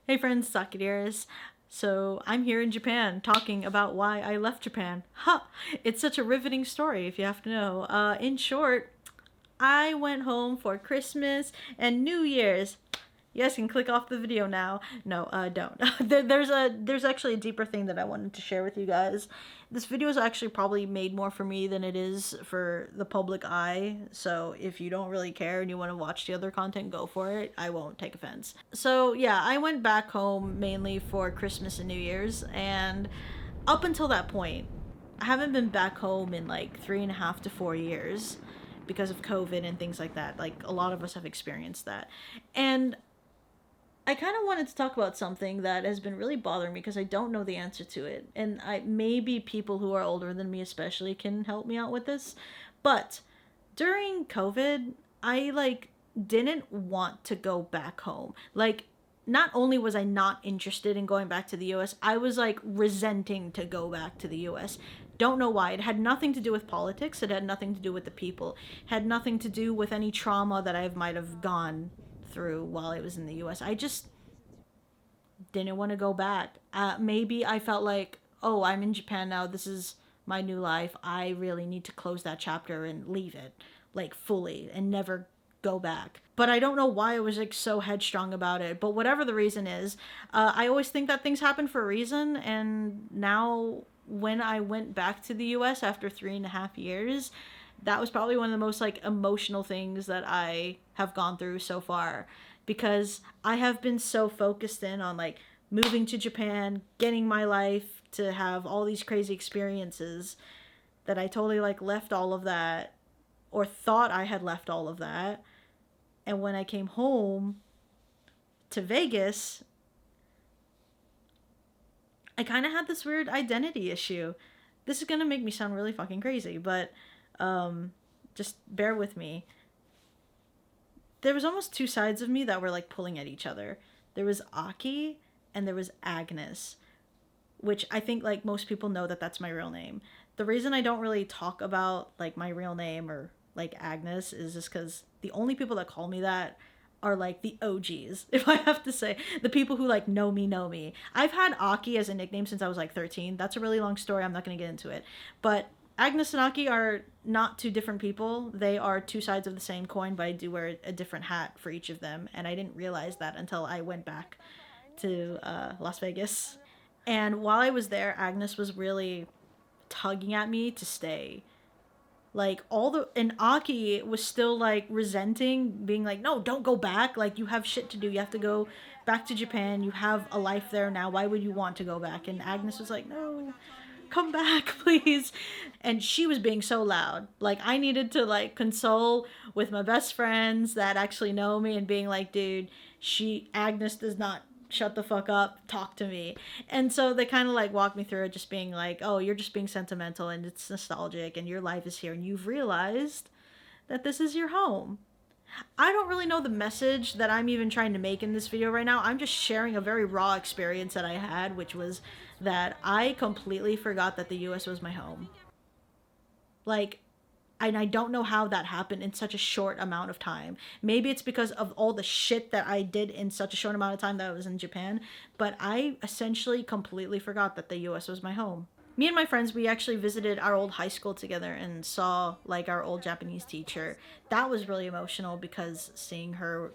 Hey friends, Saki. So I'm here in Japan talking about why I left Japan. Ha! It's such a riveting story if you have to know. In short, I went home for Christmas and New Year's. You guys can click off the video now. No, don't. There's actually a deeper thing that I wanted to share with you guys. This video is actually probably made more for me than it is for the public eye. So if you don't really care and you want to watch the other content, go for it. I won't take offense. So yeah, I went back home mainly for Christmas and New Year's, and up until that point, I haven't been back home in like 3.5 to 4 years because of COVID and things like that. Like a lot of us have experienced that. And I kind of wanted to talk about something that has been really bothering me because I don't know the answer to it. And I maybe people who are older than me especially can help me out with this. But during COVID, I like didn't want to go back home. Like not only was I not interested in going back to the US, I was like resenting to go back to the US. Don't know why. It had nothing to do with politics. It had nothing to do with the people. It had nothing to do with any trauma that I might have gone through while I was in the US. I just didn't want to go back. Maybe I felt like, oh, I'm in Japan now. This is my new life. I really need to close that chapter and leave it, like fully, and never go back. But I don't know why I was like so headstrong about it. But whatever the reason is, I always think that things happen for a reason. And now, when I went back to the US after 3.5 years, that was probably one of the most like emotional things that I have gone through so far, because I have been so focused in on like moving to Japan, getting my life to have all these crazy experiences, that I totally like left all of that, or thought I had left all of that. And when I came home to Vegas, I kind of had this weird identity issue. This is going to make me sound really fucking crazy, but just bear with me. There was almost two sides of me that were like pulling at each other. There was Aki and there was Agnes, which I think like most people know that that's my real name. The reason I don't really talk about like my real name or like Agnes is just because the only people that call me that are like the OGs, if I have to say, the people who like know me know me. I've had Aki as a nickname since I was like 13. That's a really long story. I'm not going to get into it. But Agnes and Aki are not two different people. They are two sides of the same coin, but I do wear a different hat for each of them. And I didn't realize that until I went back to Las Vegas. And while I was there, Agnes was really tugging at me to stay. Like all the and Aki was still like resenting, being like, no, don't go back. Like you have shit to do. You have to go back to Japan. You have a life there now. Why would you want to go back? And Agnes was like, no, come back, please. And she was being so loud. Like I needed to like console with my best friends that actually know me and being like, dude, Agnes does not shut the fuck up, talk to me. And so they kind of like walked me through it, just being like, oh, you're just being sentimental and it's nostalgic and your life is here and you've realized that this is your home. I don't really know the message that I'm even trying to make in this video right now. I'm just sharing a very raw experience that I had, which was that I completely forgot that the US was my home. Like, and I don't know how that happened in such a short amount of time. Maybe it's because of all the shit that I did in such a short amount of time that I was in Japan, but I essentially completely forgot that the US was my home. Me and my friends, we actually visited our old high school together and saw like our old Japanese teacher. That was really emotional because seeing her,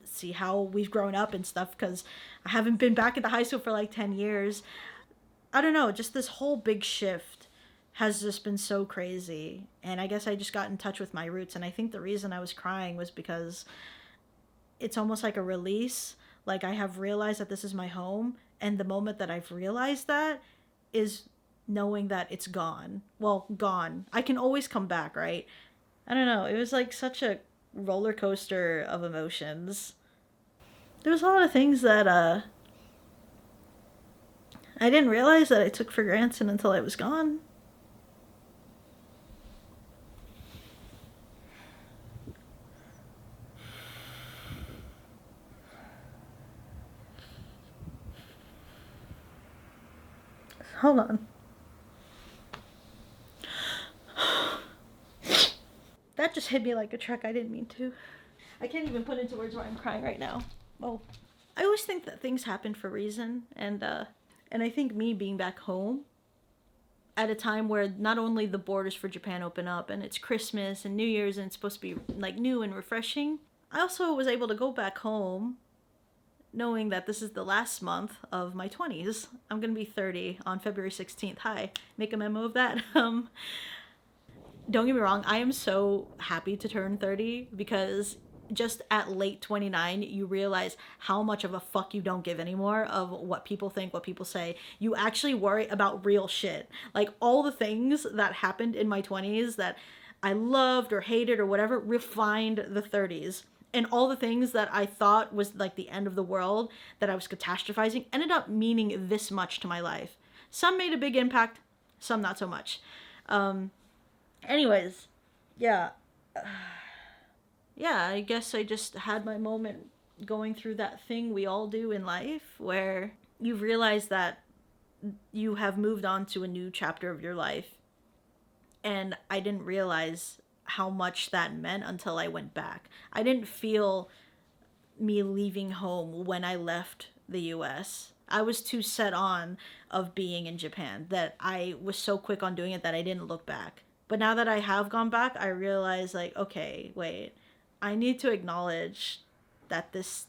see how we've grown up and stuff, because I haven't been back at the high school for like 10 years. I don't know, just this whole big shift has just been so crazy. And I guess I just got in touch with my roots. And I think the reason I was crying was because it's almost like a release. Like I have realized that this is my home. And the moment that I've realized that is knowing that it's gone. Well, gone. I can always come back, right? I don't know. It was like such a roller coaster of emotions. There was a lot of things that I didn't realize that I took for granted until I was gone. Hold on. That just hit me like a truck. I didn't mean to. I can't even put into words why I'm crying right now. Oh, I always think that things happen for a reason, and I think me being back home at a time where not only the borders for Japan open up and it's Christmas and New Year's and it's supposed to be like new and refreshing, I also was able to go back home knowing that this is the last month of my 20s. I'm going to be 30 on February 16th. Hi, make a memo of that. Don't get me wrong, I am so happy to turn 30 because just at late 29 you realize how much of a fuck you don't give anymore of what people think, what people say. You actually worry about real shit. Like all the things that happened in my 20s that I loved or hated or whatever refined the 30s. And all the things that I thought was like the end of the world, that I was catastrophizing, ended up meaning this much to my life. Some made a big impact, some not so much. Anyways, yeah. Yeah, I guess I just had my moment going through that thing we all do in life where you realize that you have moved on to a new chapter of your life. And I didn't realize how much that meant until I went back. I didn't feel me leaving home when I left the US. I was too set on of being in Japan that I was so quick on doing it that I didn't look back. But now that I have gone back, I realize like, okay, wait, I need to acknowledge that this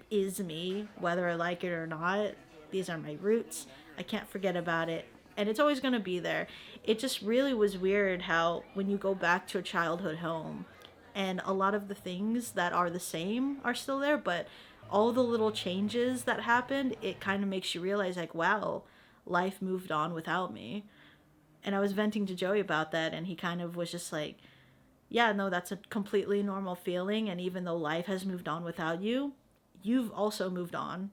is me, whether I like it or not. These are my roots. I can't forget about it. And it's always going to be there. It just really was weird how when you go back to a childhood home and a lot of the things that are the same are still there, but all the little changes that happened, it kind of makes you realize like, wow, life moved on without me. And I was venting to Joey about that, and he kind of was just like, yeah, no, that's a completely normal feeling. And even though life has moved on without you, you've also moved on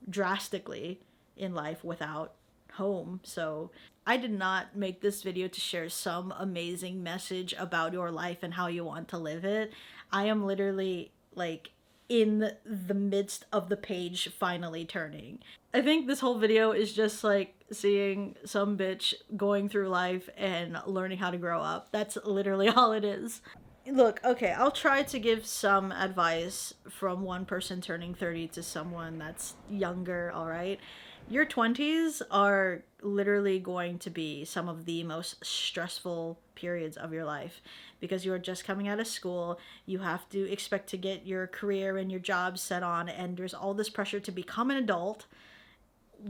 drastically in life without home. So I did not make this video to share some amazing message about your life and how you want to live it. I am literally like in the midst of the page finally turning. I think this whole video is just like seeing some bitch going through life and learning how to grow up. That's literally all it is. Look, okay, I'll try to give some advice from one person turning 30 to someone that's younger, all right? Your 20s are literally going to be some of the most stressful periods of your life because you're just coming out of school. You have to expect to get your career and your job set on, and there's all this pressure to become an adult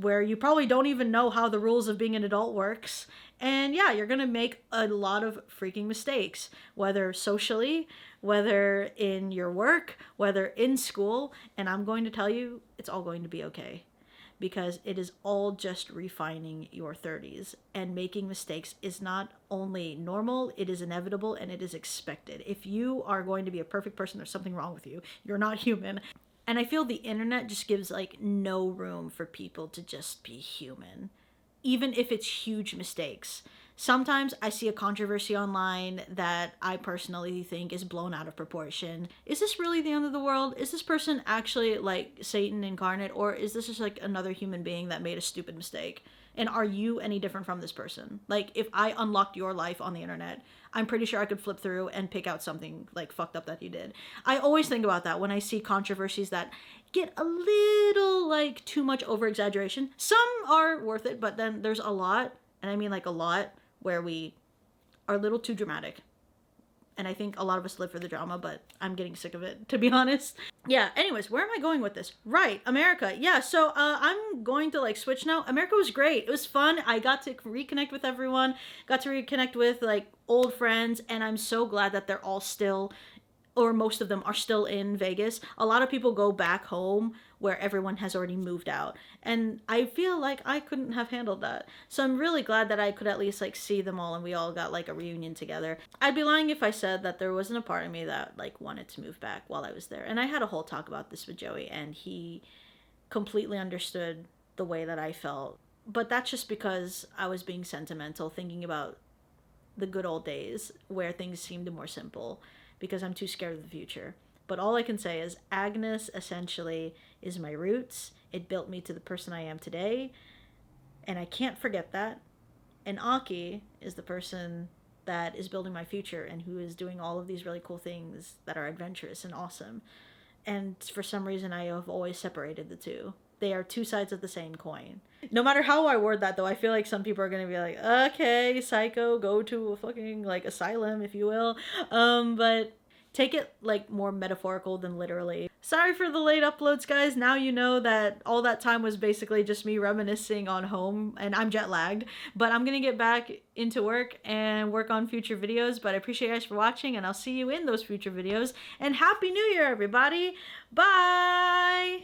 where you probably don't even know how the rules of being an adult works. And yeah, you're going to make a lot of freaking mistakes, whether socially, whether in your work, whether in school. And I'm going to tell you, it's all going to be okay, because it is all just refining your 30s. And making mistakes is not only normal, it is inevitable, and it is expected. If you are going to be a perfect person, there's something wrong with you. You're not human. And I feel the internet just gives like no room for people to just be human, even if it's huge mistakes. Sometimes I see a controversy online that I personally think is blown out of proportion. Is this really the end of the world? Is this person actually like Satan incarnate, or is this just like another human being that made a stupid mistake? And are you any different from this person? Like, if I unlocked your life on the internet, I'm pretty sure I could flip through and pick out something like fucked up that you did. I always think about that when I see controversies that get a little like too much over exaggeration. Some are worth it, but then there's a lot, and I mean like a lot, where we are a little too dramatic. And I think a lot of us live for the drama, but I'm getting sick of it, to be honest. Yeah, anyways, where am I going with this? Right, America. Yeah, so I'm going to like switch now. America was great. It was fun. I got to reconnect with everyone, got to reconnect with like old friends, and I'm so glad that they're all still, or most of them are still in Vegas. A lot of people go back home where everyone has already moved out. And I feel like I couldn't have handled that. So I'm really glad that I could at least like see them all and we all got like a reunion together. I'd be lying if I said that there wasn't a part of me that like wanted to move back while I was there. And I had a whole talk about this with Joey, and he completely understood the way that I felt. But that's just because I was being sentimental, thinking about the good old days where things seemed more simple, because I'm too scared of the future. But all I can say is Agnes essentially is my roots. It built me to the person I am today, and I can't forget that. And Aki is the person that is building my future and who is doing all of these really cool things that are adventurous and awesome. And for some reason, I have always separated the two. They are two sides of the same coin. No matter how I word that, though, I feel like some people are gonna be like, okay, psycho, go to a fucking, like, asylum, if you will. But take it, like, more metaphorical than literally. Sorry for the late uploads, guys. Now you know that all that time was basically just me reminiscing on home, and I'm jet lagged. But I'm gonna get back into work and work on future videos. But I appreciate you guys for watching, and I'll see you in those future videos. And Happy New Year, everybody! Bye!